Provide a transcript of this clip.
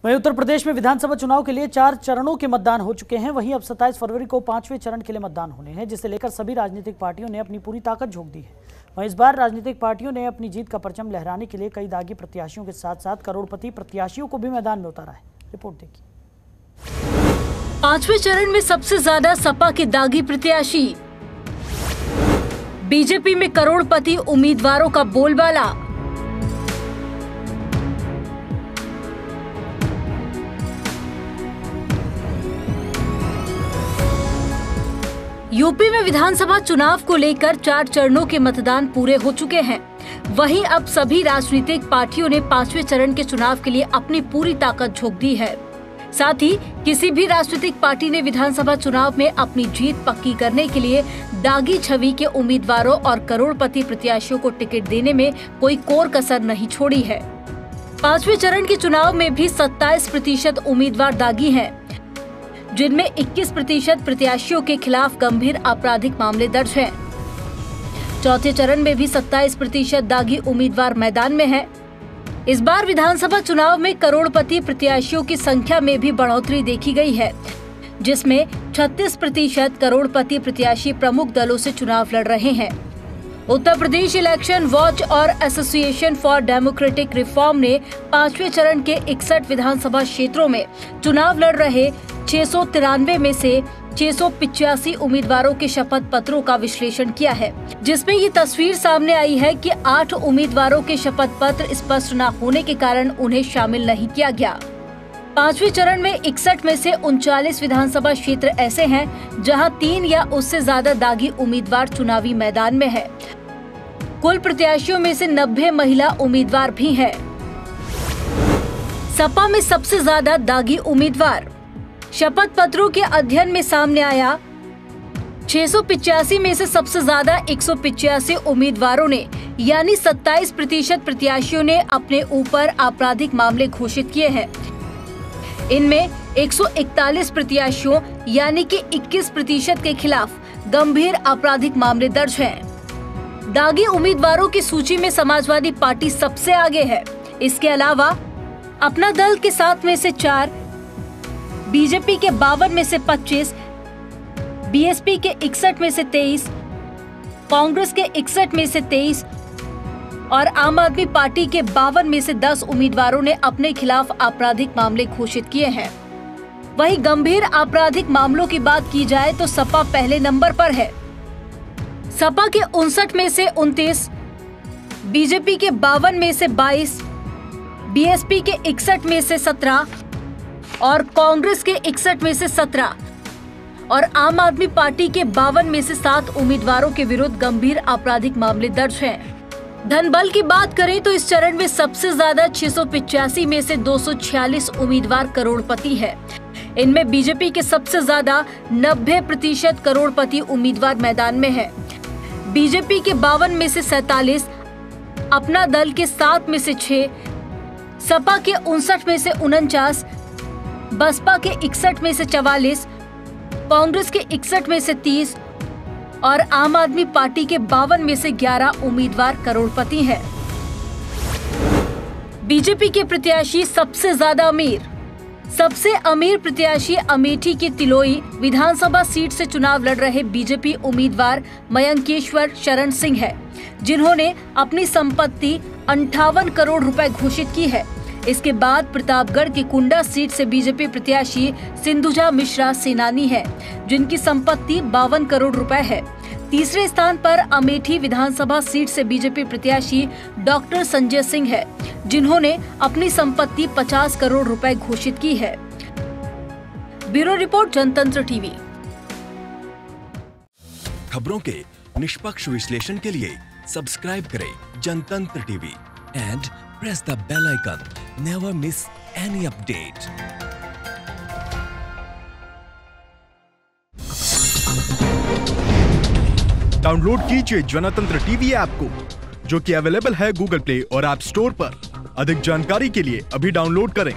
वहीं उत्तर प्रदेश में विधानसभा चुनाव के लिए 4 चरणों के मतदान हो चुके हैं। वहीं अब 27 फरवरी को 5वें चरण के लिए मतदान होने हैं, जिसे लेकर सभी राजनीतिक पार्टियों ने अपनी पूरी ताकत झोंक दी है। वहीं इस बार राजनीतिक पार्टियों ने अपनी जीत का परचम लहराने के लिए कई दागी प्रत्याशियों के साथ साथ करोड़पति प्रत्याशियों को भी मैदान में उतारा है। रिपोर्ट देखिए। 5वें चरण में सबसे ज्यादा सपा के दागी प्रत्याशी। बीजेपी में करोड़पति उम्मीदवारों का बोलबाला। यूपी में विधानसभा चुनाव को लेकर 4 चरणों के मतदान पूरे हो चुके हैं। वहीं अब सभी राजनीतिक पार्टियों ने 5वें चरण के चुनाव के लिए अपनी पूरी ताकत झोंक दी है। साथ ही किसी भी राजनीतिक पार्टी ने विधानसभा चुनाव में अपनी जीत पक्की करने के लिए दागी छवि के उम्मीदवारों और करोड़पति प्रत्याशियों को टिकट देने में कोई कोर कसर नहीं छोड़ी है। 5वें चरण के चुनाव में भी 27% उम्मीदवार दागी हैं, जिनमें 21% प्रत्याशियों के खिलाफ गंभीर आपराधिक मामले दर्ज हैं। चौथे चरण में भी 27% दागी उम्मीदवार मैदान में हैं। इस बार विधानसभा चुनाव में करोड़पति प्रत्याशियों की संख्या में भी बढ़ोतरी देखी गई है, जिसमें 36% करोड़पति प्रत्याशी प्रमुख दलों से चुनाव लड़ रहे हैं। उत्तर प्रदेश इलेक्शन वॉच और एसोसिएशन फॉर डेमोक्रेटिक रिफॉर्म ने 5वें चरण के 61 विधानसभा क्षेत्रों में चुनाव लड़ रहे 693 में से 685 उम्मीदवारों के शपथ पत्रों का विश्लेषण किया है, जिसमें ये तस्वीर सामने आई है कि 8 उम्मीदवारों के शपथ पत्र स्पष्ट न होने के कारण उन्हें शामिल नहीं किया गया। 5वें चरण में 61 में से 39 विधानसभा क्षेत्र ऐसे हैं जहां 3 या उससे ज्यादा दागी उम्मीदवार चुनावी मैदान में है। कुल प्रत्याशियों में से 90 महिला उम्मीदवार भी हैं। सपा में सबसे ज्यादा दागी उम्मीदवार। शपथ पत्रों के अध्ययन में सामने आया 685 में से सबसे ज्यादा 185 उम्मीदवारों ने यानी 27% प्रत्याशियों ने अपने ऊपर आपराधिक मामले घोषित किए हैं। इनमें 141 प्रत्याशियों यानी कि 21% के खिलाफ गंभीर आपराधिक मामले दर्ज हैं। दागी उम्मीदवारों की सूची में समाजवादी पार्टी सबसे आगे है। इसके अलावा अपना दल के 7 में से 4, बीजेपी के 52 में से 25, बीएसपी के 61 में से 23, कांग्रेस के 61 में से 23 और आम आदमी पार्टी के 52 में से 10 उम्मीदवारों ने अपने खिलाफ आपराधिक मामले घोषित किए हैं। वहीं गंभीर आपराधिक मामलों की बात की जाए तो सपा पहले नंबर पर है। सपा के 59 में से 29, बीजेपी के 52 में से 22, बीएसपी के 61 में से 17 और कांग्रेस के 61 में से 17 और आम आदमी पार्टी के 52 में से 7 उम्मीदवारों के विरुद्ध गंभीर आपराधिक मामले दर्ज हैं। धनबल की बात करें तो इस चरण में सबसे ज्यादा 685 में से 246 उम्मीदवार करोड़पति है। इनमें बीजेपी के सबसे ज्यादा 90% करोड़पति उम्मीदवार मैदान में है। बीजेपी के 52 में से 47, अपना दल के 7 में से 6, सपा के 59 में से 49, बसपा के 61 में से 44, कांग्रेस के 61 में से 30 और आम आदमी पार्टी के 52 में से 11 उम्मीदवार करोड़पति हैं। बीजेपी के प्रत्याशी सबसे ज्यादा अमीर। सबसे अमीर प्रत्याशी अमेठी के तिलोई विधानसभा सीट से चुनाव लड़ रहे बीजेपी उम्मीदवार मयंकेश्वर शरण सिंह है, जिन्होंने अपनी संपत्ति 58 करोड़ रुपए घोषित की है। इसके बाद प्रतापगढ़ की कुंडा सीट से बीजेपी प्रत्याशी सिंधुजा मिश्रा सेनानी है, जिनकी संपत्ति 52 करोड़ रुपए है। तीसरे स्थान पर अमेठी विधानसभा सीट से बीजेपी प्रत्याशी डॉक्टर संजय सिंह है, जिन्होंने अपनी संपत्ति 50 करोड़ रुपए घोषित की है। ब्यूरो रिपोर्ट, जनतंत्र टीवी। खबरों के निष्पक्ष विश्लेषण के लिए सब्सक्राइब करें जनतंत्र TV and press the bell icon. Never miss any update. Download कीजिए जनतंत्र टीवी ऐप को, जो कि अवेलेबल है गूगल प्ले और ऐप स्टोर पर। अधिक जानकारी के लिए अभी डाउनलोड करें।